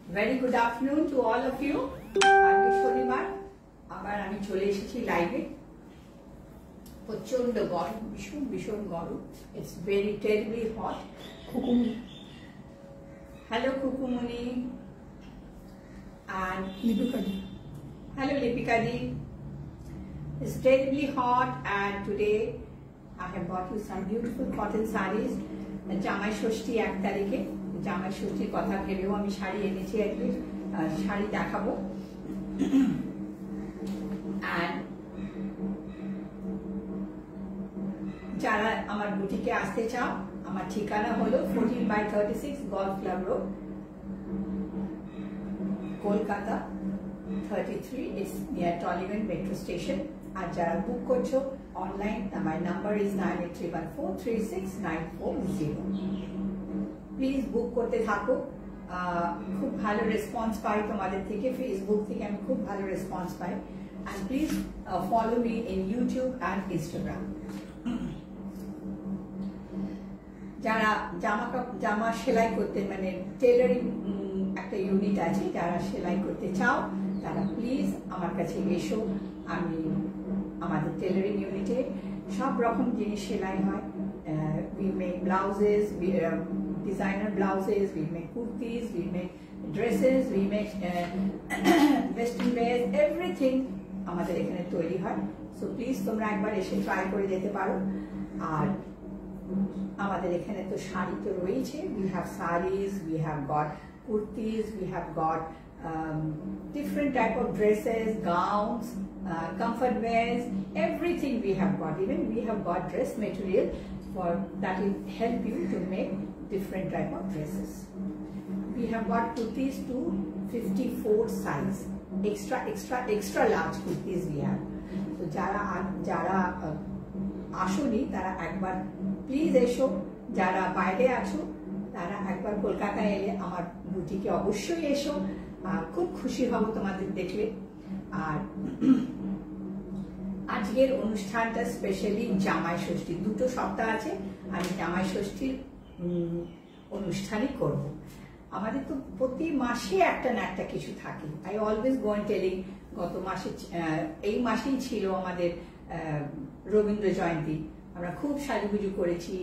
Very good afternoon to all of you. আজকে শনিবার আবার আমি চলে এসেছি লাইভে। প্রচন্ড গরম, ভীষণ গরম। It's very terribly hot. Khukumoni, hello Khukumoni and Lipikadi. Hello Lipikadi. It's terribly hot and today I have bought you some beautiful cotton sarees. জামাই ষষ্ঠী 1 তারিখে, জামাই ষষ্ঠীর কথা ভেবেও আমি শাড়ি এনেছি, আজকে শাড়ি দেখাবো। And যারা আমার বুটিকে আসতে চাও, আমার ঠিকানা হলো 14/36 golf club road, Kolkata 33, it's near Tollygunge metro station. আর যারা বুক করছো অনলাইন, আমার নাম্বার ইজ 9831436940। প্লিজ বুক করতে থাকো, খুব ভালো রেসপন্স পাই তোমাদের থেকে, ফেসবুক থেকে আমি খুব ভালো response pi. and please follow me in YouTube and Instagram. যারা জামা সেলাই করতে, মানে টেলারিং একটা ইউনিট আছে, যারা সেলাই করতে চাও তারা প্লিজ আমার কাছে এসো। আমি আমাদের টেলারিং ইউনিটে সব রকম জিনিস সেলাই হয়। we make blouses, designer blouses, we make kurtis, we make dresses, we make western wears, everything আমাদের এখানে তৈরি হয়। সো প্লিজ তোমরা একবার এসে ট্রাই করে যেতে পারো। আর আমাদের এখানে তো শাড়ি তো রয়েছে, we have sarees, we have got kurtis, we have got different type of dresses, gowns, comfort wears, everything we have got. Even we have got dress material for that will help you to make different type of dresses. We have got kurtis to 54 size, extra large kurtis we have. So যারা আসুনি তারা একবার please এসো। যারা বাইরে আছো তারা একবার কলকাতায় এলে আমার বুটিকে অবশ্যই এসো, খুব খুশি হব তোমাদের দেখলে। আর আজকের অনুষ্ঠানটা স্পেশালি জামাই ষষ্ঠী, 2 সপ্তাহ আছে, আমি জামাই ষষ্ঠীর অনুষ্ঠানই করব। আমাদের তো প্রতি মাসে একটা না একটা কিছু থাকে। I always go and telling, গত মাসে এই মাসেই ছিল আমাদের রবীন্দ্র জয়ন্তী। আমরা খুব সাজুগুজু করেছি,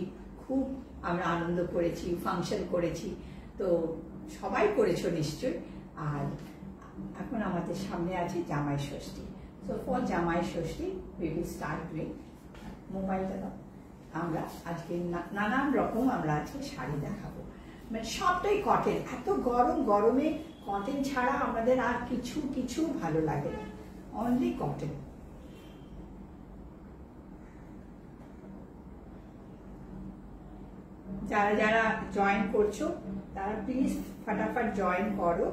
খুব আমরা আনন্দ করেছি, ফাংশন করেছি, তো সবাই করেছো নিশ্চয়ই। আর এখন আমাদের সামনে আছে জামাই ষষ্ঠী। সো ফর জামাই ষষ্ঠী উই উইল স্টার্ট ডুইং, মোবাইলটা দাও। আমরা আজকে নানান রকম আমরা আজকে শাড়ি দেখাবো, মানে সবটাই কটন। এত গরমে কটন ছাড়া আমাদের আর কিছু ভালো লাগে না, অনলি কটন। যারা জয়েন করছো তারা প্লিজ ফটাফট জয়েন করো।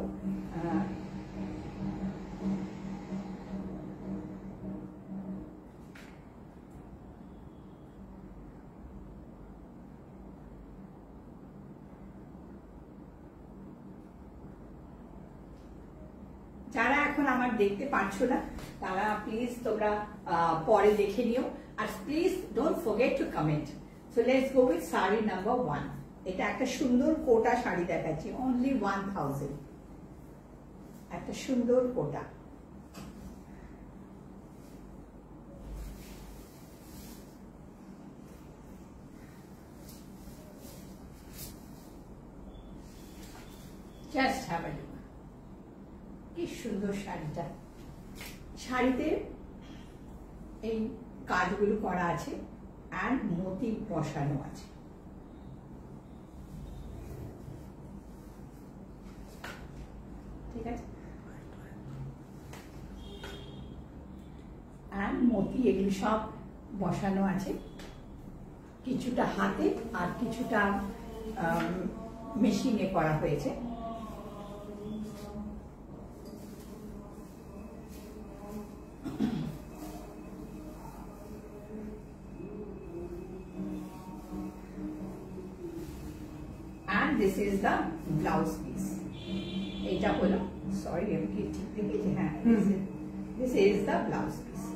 যারা এখন আমার দেখতে পাচ্ছ না তারা প্লিজ তোমরা পরে দেখে নিও। আর please don't forget to comment. So let's go with sari number 1। এটা একটা সুন্দর কোটা শাড়ি দেখাচ্ছি, অনলি 1000। একটা সুন্দর কোটা, জাস্ট হ্যাভ আ লুক। কি সুন্দর শাড়িটা, শাড়িতে এই কাজগুলো করা আছে and মতি বসানো আছে। ঠিক আছে, and মতি এগুলো সব বসানো আছে, কিছুটা হাতে আর কিছুটা মেশিনে করা হয়েছে। This is the blouse piece. এটা হলো, সরি আমি কি ঠিক দেখেছি? হ্যাঁ, this is the blouse piece.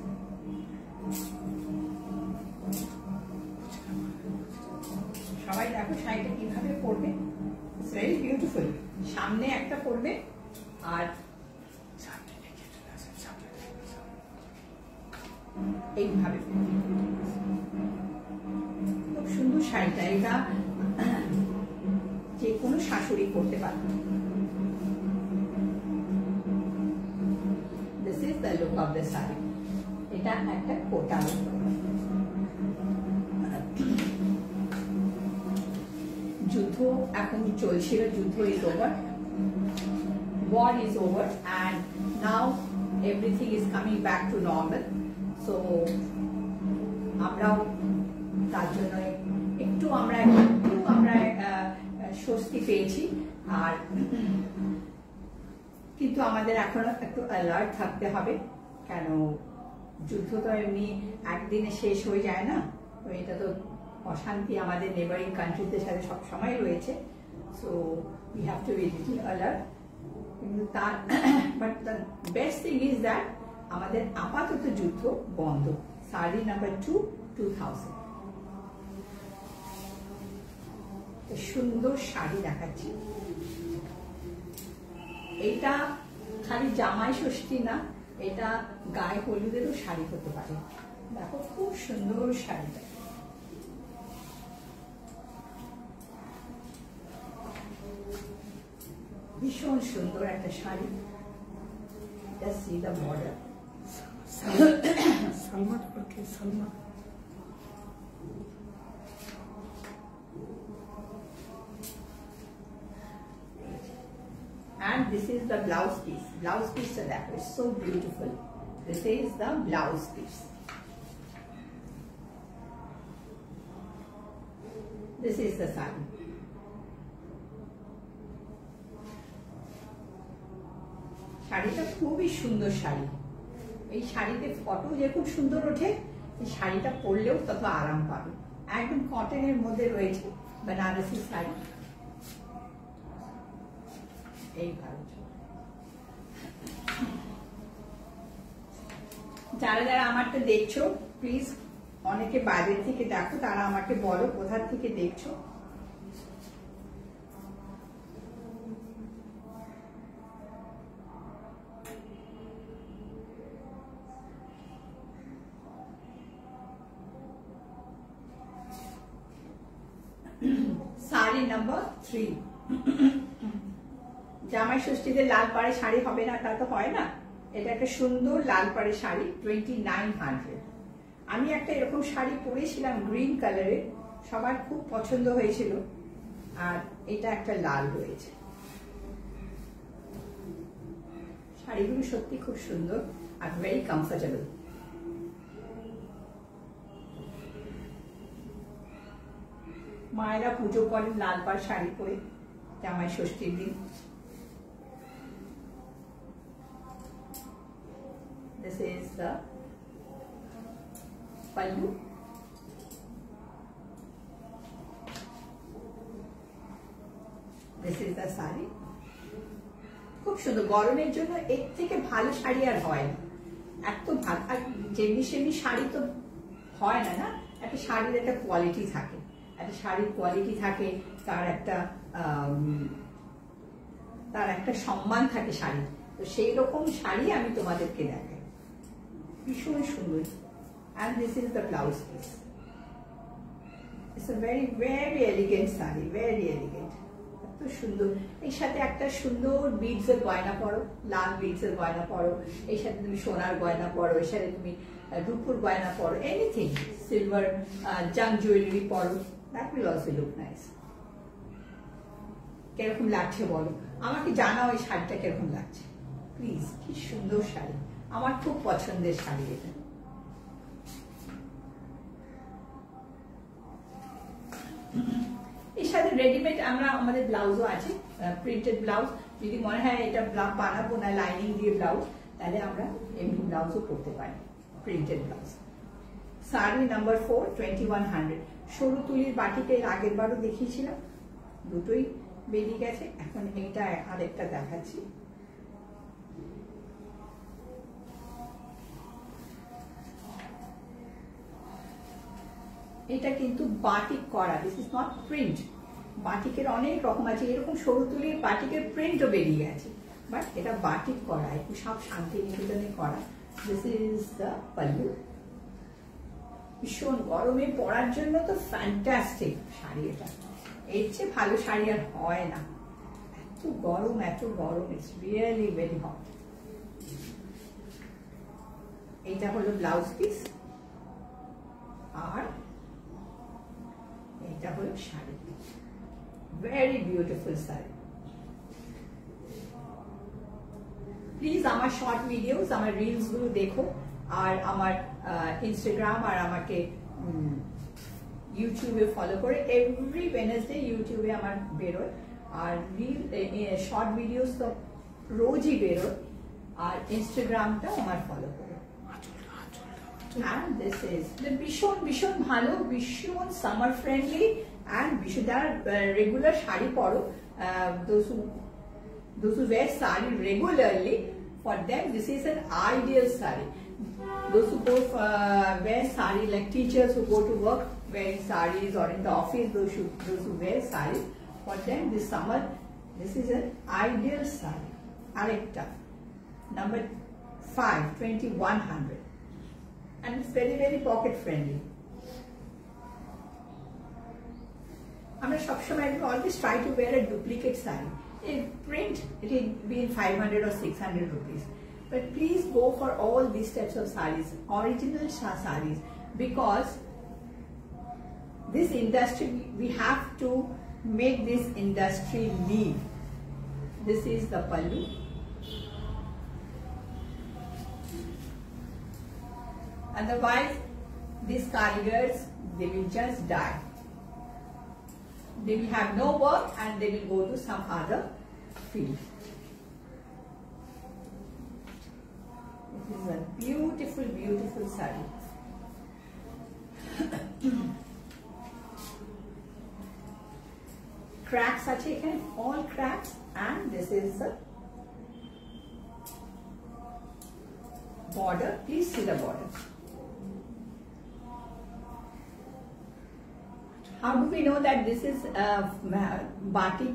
সবাই দেখো শাড়িটা কিভাবে পরবে। It's very beautiful. সামনে একটা পড়বে আর এইভাবে খুব সুন্দর শাড়িটা, এটা যে কোনো শাশুড়ি করতে পারবে। This is the look of the sari. এটা একটা কোটা, যুদ্ধ এখন চলছিল, যুদ্ধ is over, war is over and now everything is coming back to normal. So আমরাও তার জন্য একটু আমরা স্বস্তি পেয়েছি। আর কিন্তু আমাদের এখনো একটু অ্যালার্ট থাকতে হবে, কেন যুদ্ধ তো এমনি একদিনে শেষ হয়ে যায় না। তো এটা তো অশান্তি আমাদের নেবারিং কান্ট্রিদের সাথে সব সময় রয়েছে। So we have to B little alert. কিন্তু তার but the best thing is that আমাদের আপাতত যুদ্ধ বন্ধ। শাড়ি নাম্বার 2, 2000। সুন্দর শাড়ি দেখাচ্ছি। এটা খালি জামাই ষষ্ঠী না, এটা গায়ে হলুদেরও শাড়ি হতে পারে। দেখো খুব সুন্দর শাড়িটা, ভীষণ সুন্দর একটা sari. Just see the border. Salma, okay, Salma. And this is the blouse piece. Blouse piece that is so beautiful. This is the blouse piece. This is the saree. শাড়িটা খুবই সুন্দর শাড়ি। এই শাড়িতে ফটো যে খুব সুন্দর ওঠে, এই শাড়িটা পরলেও তত আরাম পাবে। একদম কটনের মধ্যে রয়েছে বেনারসি শাড়ি। এইভাবে যারা যারা আমারটা দেখছো প্লিজ, অনেকে বাইরের থেকে দেখো, তারা আমাকে বলো কোথা থেকে দেখছো। শাড়ি নাম্বার 3। জামাই ষষ্ঠীতে লাল পাড়ে শাড়ি হবে না তা তো হয় না। এটা একটা সুন্দর লাল পাড়ে শাড়ি, 2900। আমি একটা এরকম শাড়ি পরেছিলাম গ্রিন কালারের, সবার খুব পছন্দ হয়েছিল। আর এটা একটা লাল রয়েছে। শাড়িগুলো সত্যি খুব সুন্দর আর ভেরি কমফোর্টেবল। মায়েরা পুজো করেন লাল পাড় শাড়ি পরে জামাই ষষ্ঠীর দিন। This is the pallu. This is the saree. খুব সুন্দর, গরমের জন্য এর থেকে ভালো শাড়ি আর হয় না। এত ভালো, আর যেমনি সেমনি শাড়ি তো হয় না, না একটা শাড়ির একটা কোয়ালিটি থাকে, একটা শাড়ির কোয়ালিটি থাকে, তার একটা সম্মান থাকে শাড়ি। তো সেই রকম শাড়ি আমি তোমাদেরকে দেখাই, ভীষণ সুন্দর। And this is the blouse piece. It's a very very elegant saree, very elegant. এত সুন্দর। এর সাথে একটা সুন্দর বিডস এর গয়না পরো, লাল বিডস এর গয়না পরো, এর সাথে তুমি সোনার গয়না পরো, এর সাথে তুমি রূপোর গয়না পরো, এনিথিং, সিলভার জাম জুয়েলারি পরো, that will also look nice. কিরকম লাগছে বলো, আমাকে জানাও এই শাড়িটা কিরকম লাগছে প্লিজ। কি সুন্দর শাড়ি, আমার খুব পছন্দের শাড়ি এটা। এর সাথে রেডিমেড আমাদের ব্লাউজও আছে, প্রিন্টেড ব্লাউজ। যদি মনে হয় এটা বানাবো না লাইনিং দিয়ে ব্লাউজ, তাহলে আমরা এমনি ব্লাউজও করতে পারি, প্রিন্টেড ব্লাউজ। শাড়ি নাম্বার 4, 2100। সরু তুলির বাটিতে এর আগের বারও দেখিয়েছিলাম, দুটোই বেরিয়ে গেছে। এখন এইটা আরেকটা দেখাচ্ছি। এটা কিন্তু বাটিক করা, দিস ইজ নট প্রিন্ট, বাটিকের অনেক রকম আছে, এরকম সরু তুলির বাটিকের প্রিন্টও বেরিয়ে গেছে, বাট এটা বাটিক করা, একটু সব শান্তিনিকেতনে করা। This is the pallu. ভীষণ গরমে পরার জন্য তো ফ্যান্টাস্টিক শাড়ি এটা, এর চেয়ে ভালো শাড়ি আর হয় না। এত গরম, এত গরম, ইটস রিয়েলি ভেরি হট। এইটা হলো ব্লাউজ পিস, আর এইটা হলো sari. Very beautiful sari. Please আমার শর্ট ভিডিওস, আমার রিলস গুলো দেখো, আর আমার ইনস্টাগ্রাম আর আমাকে ইউটিউবে ফলো করে। এভরি ওয়েডনেসডে ইউটিউবে আমার বেরোয়, আর রিল শর্ট ভিডিওস তো রোজই বেরোয়, আর ইনস্টাগ্রামটা আমার ফলো করো। And this is the ভীষণ ভালো, ভীষণ সামার ফ্রেন্ডলি, and ভীষণ যারা রেগুলার শাড়ি পরো, those who wear sari regularly, for them this is an ideal sari. Those who go wear sari, like teachers who go to work wearing saris, or in the office those who wear sari, for them this summer this is an ideal sari. Arekta number 5, 2100, and it's very pocket friendly. আমরা সবসময় always try to wear a duplicate sari. In print it will be in 500 or 600 rupees, but please go for all these types of saris, original saris, because this industry, we have to make this industry live. This is the pallu. Otherwise these karigars, they will just die. They will have no work and they will go to some other field. This is a beautiful saree. Cracks are taken, all cracks, and this is the border. Please see the border. How do we know that this is batik,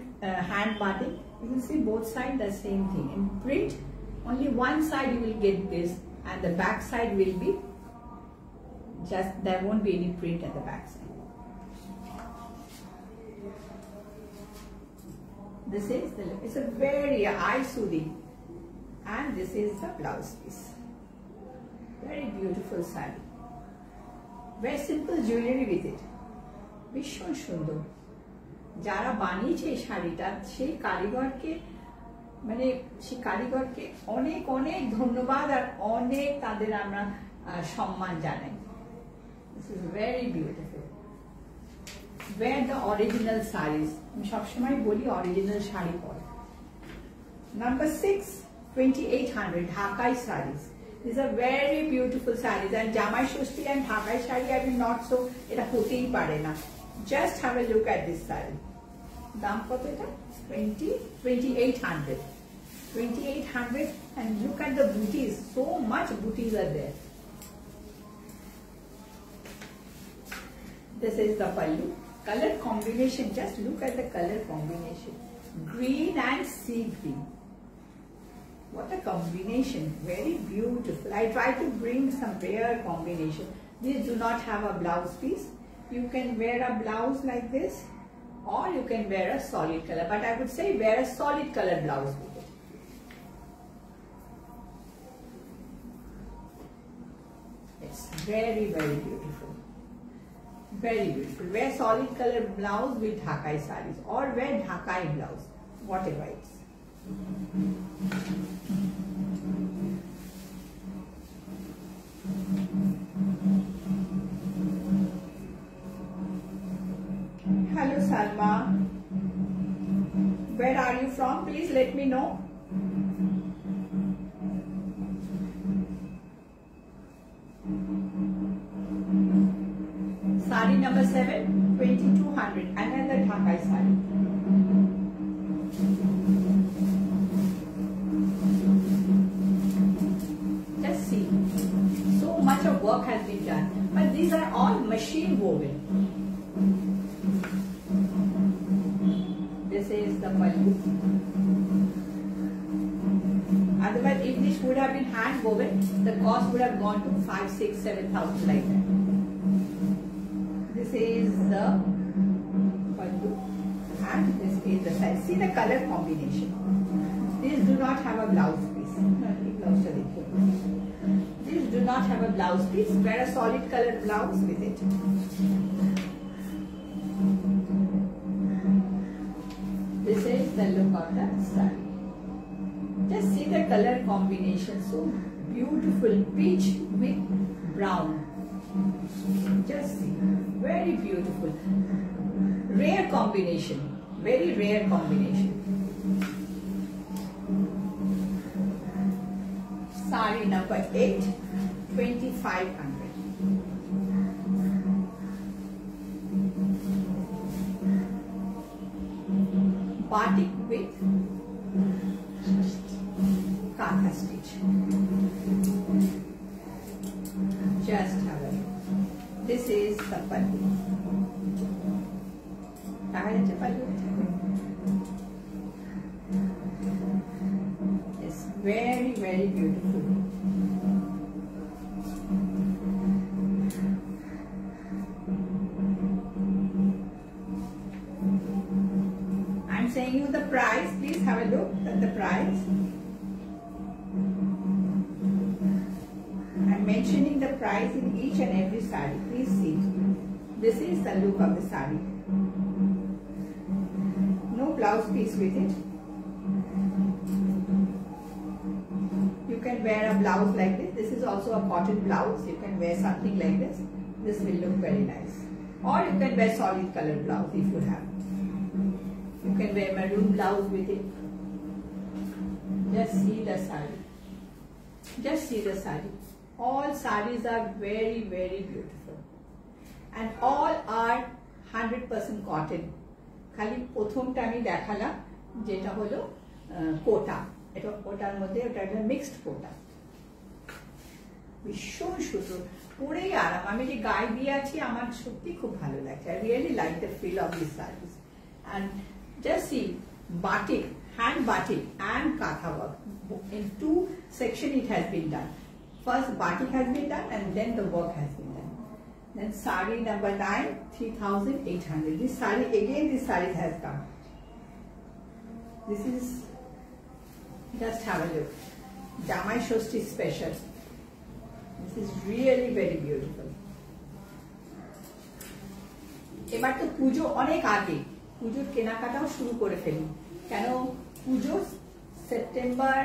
hand batik? You can see both sides the same thing. In print, only one side you will get this, and the back side will be just, there won't be any print at the back side. This is the, it's a very eye soothing, and this is the blouse piece. Very beautiful saree. Wear simple jewelry with it. ভীষণ সুন্দর। যারা বানিয়েছে এই শাড়িটা, সেই কারিগরকে, মানে সেই কারিগরকে অনেক ধন্যবাদ, আর অনেক তাদের আমরা সম্মান জানাই। This is very beautiful. Wear the original sarees. আমি সবসময় বলি অরিজিনাল শাড়ি পরো। Number 6, 2800 ঢাকাই sarees. These are very beautiful sarees, and জামাই ষষ্ঠী and ঢাকাই sari I mean not so, এটা হতেই পারে না। Just have a look at this saree. দাম কত এটা? 2800. 2800, and look at the booties. So much booties are there. This is the pallu. Color combination, just look at the color combination. Green and sea green. What a combination. Very beautiful. I try to bring some rare combination. These do not have a blouse piece. You can wear a blouse like this, or you can wear a solid color, but I would say wear a solid color blouse with it. It's very beautiful. Very beautiful. Wear solid color blouse with Dhakai sarees, or wear Dhakai blouse, whatever it is. Hello Salma, where are you from? Please let me know. Sari number 7, 2200, another Dhakai sari. Just see, so much of work has been done, but these are all machine woven. this is the pallu. Otherwise, if this would have been hand woven, the cost would have gone to 5, 6, 7,000 like that. This is the pallu, and this is the size. See the color combination. These do not have a blouse piece. These do not have a blouse piece. Wear a solid colored blouse with it. This is the look of the saree. Just see the color combination. So beautiful, peach with brown. Just see, very beautiful. Rare combination, very rare combination. Saree number 8, 2,500. Batik with Katha stitch. Just have a look. This is the pallu. It's very, very beautiful. I'm saying you the price. Please have a look at the price. I'm mentioning the price in each and every saree. Please see. This is the look of the saree. No blouse piece with it. You can wear a blouse like this. This is also a cotton blouse. You can wear something like this. This will look very nice. Or you can wear solid colored blouse if you have. You can wear maroon blouse with it. Just see the saree. Just see the saree. All sarees are very, very beautiful. And all are 100% cotton. খালি প্রথমটা আমি দেখালাম যেটা হলো কোটা, এটা কোটার মধ্যে ওটা একটা মিক্সড কোটা, ভীষণ সুন্দর, পরেই আরাম। আমি যে গায়ে দিয়ে আছি আমার সত্যি খুব ভালো লাগছে। I really like the feel of these sarees. And just see, batik, hand batik and katha work. In 2 sections it has been done. First batik has been done and then the work has been done. Then saree number 9, 3,800. This saree, again this saree has come. This is, just have a look. Jamai Shoshti special. This is really very beautiful. এবার তো পুজো অনেক আগে, পুজোর কেনাকাটাও শুরু করে ফেলি, কেন পুজো September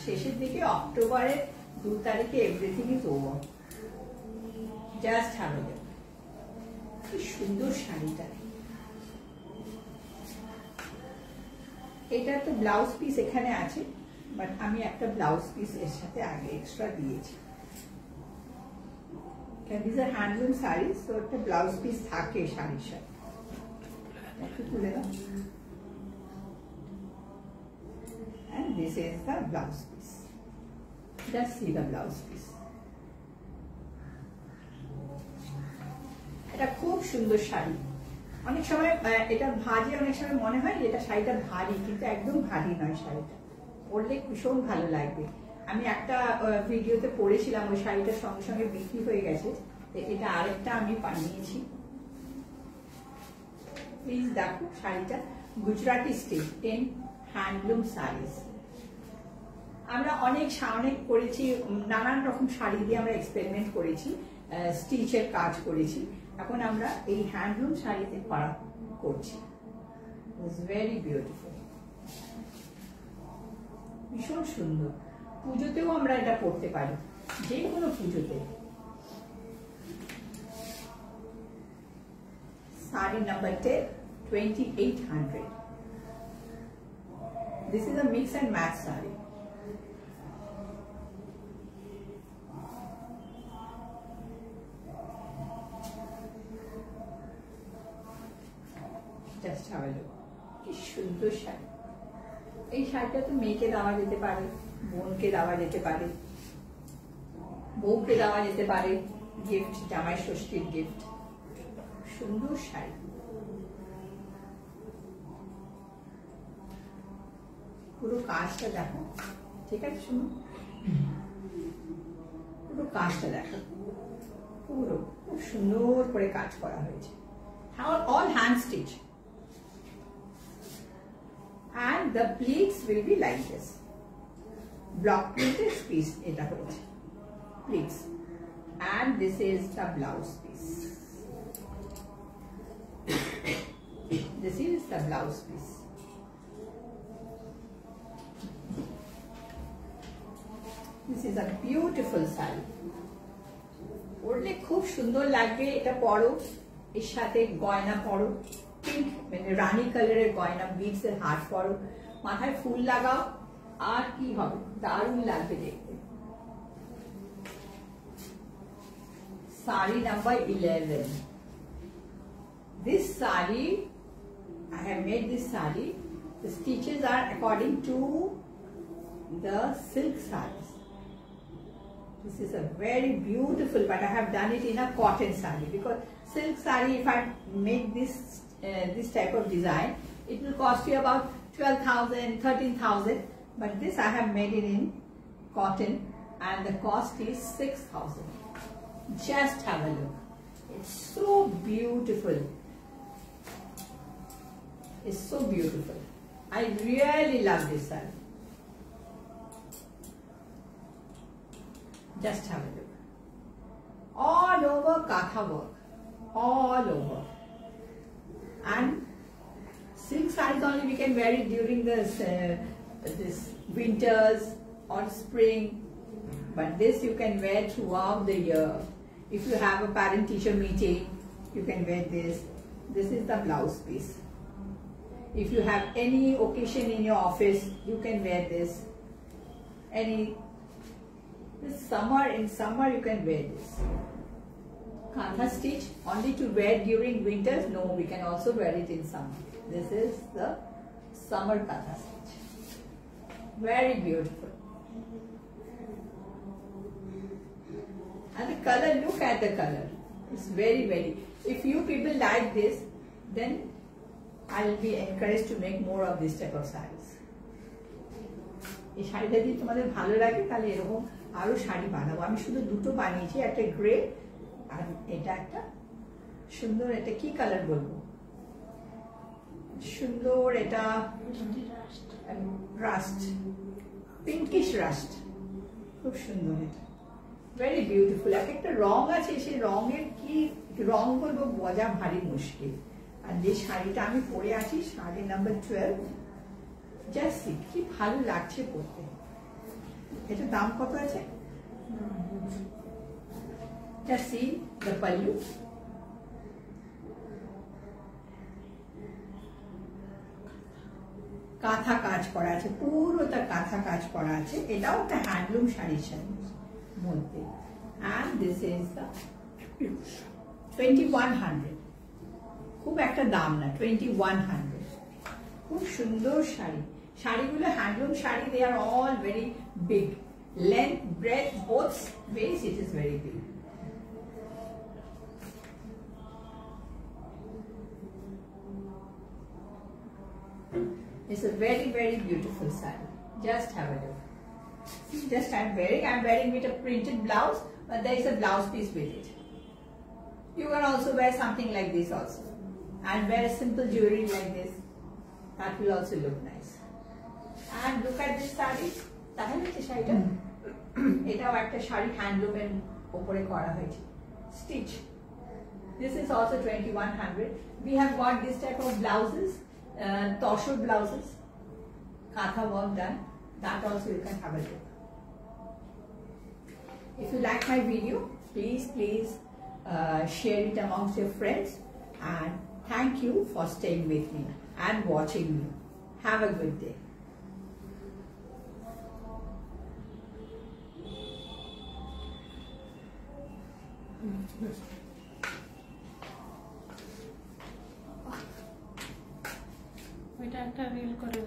শেষের দিকে, অক্টোবরের 2 তারিখে everything is over. Just have a look. কি সুন্দর শাড়িটা। এটা তো ব্লাউজ পিস এখানে আছে, বাট আমি একটা ব্লাউজ পিস এর সাথে আগে এক্সট্রা দিয়েছি। These are handloom sarees, so একটা ব্লাউজ পিস থাকে শাড়ির সাথে। একটু তুলে দাও। And this is the blouse piece. Just see the blouse piece. এটা খুব সুন্দর শাড়ি। অনেক সময় এটা ভাজে, অনেক সময় মনে হয় এটা শাড়িটা ভারী, কিন্তু একদম ভারী নয় শাড়িটা, পরলে ভীষণ ভালো লাগবে। আমি একটা ভিডিওতে পরেছিলাম, ওই শাড়িটার সঙ্গে সঙ্গে বিক্রি হয়ে গেছে, এটা আরেকটা আমি বানিয়েছি। প্লিজ দেখো শাড়িটা, গুজরাটি স্টিচ 10 হ্যান্ডলুম সারিজ। আমরা অনেক করেছি, নানান রকম শাড়ি দিয়ে আমরা এক্সপেরিমেন্ট করেছি, স্টিচের কাজ করেছি। এখন আমরা এই হ্যান্ডলুম শাড়িতে করা করছি। ইটস ভেরি বিউটিফুল, ভীষণ সুন্দর। পুজোতেও আমরা এটা পরতে পারি, যে কোনো পুজোতে। Saree number 10, 2,800. This is a mix and match saree. Just have a look. কি সুন্দর শাড়ি। এই শাড়িটা তো মেয়েকে দেওয়া যেতে পারে, বোনকে দেওয়া যেতে পারে, বউকে দেওয়া যেতে পারে, গিফট, জামাই ষষ্ঠীর গিফট। সুন্দর শাড়ি, পুরো কাজটা দেখো, ঠিক আছে? শুনো, পুরো কাজটা দেখো, পুরো খুব সুন্দর করে কাজ করা হয়েছে, all hand stitch, and the pleats will be like this. Block pleated piece এটা হয়েছে pleats, and this is the blouse piece. This is the blouse piece. This is a beautiful saree. পরলে খুব সুন্দর লাগবে। এটা পরো, এর সাথে গয়না পরো, পিঙ্ক মানে রানী কালারের গয়না, বিটস এর হার পরো, মাথায় ফুল লাগাও, আর কি হবে, দারুণ লাগবে দেখতে। Saree number 11. This saree, I have made this saree. The stitches are according to the silk sarees. This is a very beautiful, but I have done it in a cotton saree, because silk saree, if I make this type of design, it will cost you about 12,000, 13,000. But this I have made it in cotton, and the cost is 6,000. Just have a look. It's so beautiful. It's so beautiful. I really love this saree. Just have a look. All over katha work. All over. And silk sarees only we can wear it during this winters or spring. But this you can wear throughout the year. If you have a parent-teacher meeting, you can wear this. This is the blouse piece. If you have any occasion in your office, you can wear this. In summer you can wear this. Kantha stitch only to wear during winters? No, we can also wear it in summer. This is the summer kantha stitch. Very beautiful. And the color, look at the color. It's very, very. If you people like this, then I'll be encouraged to make more of this type of sarees. এই শাড়িটা যদি তোমাদের ভালো লাগে তাহলে এরকম আরো শাড়ি বানাবো। আমি শুধু দুটো বানিয়েছি, একটা গ্রে আর এটা একটা সুন্দর, এটা কি কালার বলবো, সুন্দর, এটা রাস্ট, পিঙ্কিশ রাস্ট, খুব সুন্দর। এটা ভেরি বিউটিফুল। এক একটা রং আছে, সেই রঙের কি রং বলবো বোঝা ভারী মুশকিল। আর যে শাড়িটা আমি পরে আছি, শাড়ি নাম্বার 12, জাস্ট কি ভালো লাগছে পরতে। এটা দাম কত আছে? Just see the pallu. কাঁথা কাজ করা আছে, পুরোটা কাঁথা কাজ করা আছে। এটাও একটা হ্যান্ডলুম শাড়ির মধ্যে। And this is the 2100. খুব একটা দাম না, 2100। খুব সুন্দর শাড়ি। শাড়িগুলো handloom sari, they are all very big. Length, breadth, both ways it is very big. It's a very, very beautiful saree. Just have a look. Just I'm wearing with a printed blouse, but there is a blouse piece with it. You can also wear something like this also, and wear a simple jewelry like this. That will also look nice. And look at this saree. তাহলে কি শাড়িটা, এটাও একটা শাড়ি হ্যান্ডলুমের উপরে করা হয়েছে, stitch. This is also 2100. We have got this type of blouses, torso blouses, katha work done. That also you can have a look. If you like my video, please share it amongst your friends, and thank you for staying with me and watching me. Have a good day. ওইটা একটা reel করে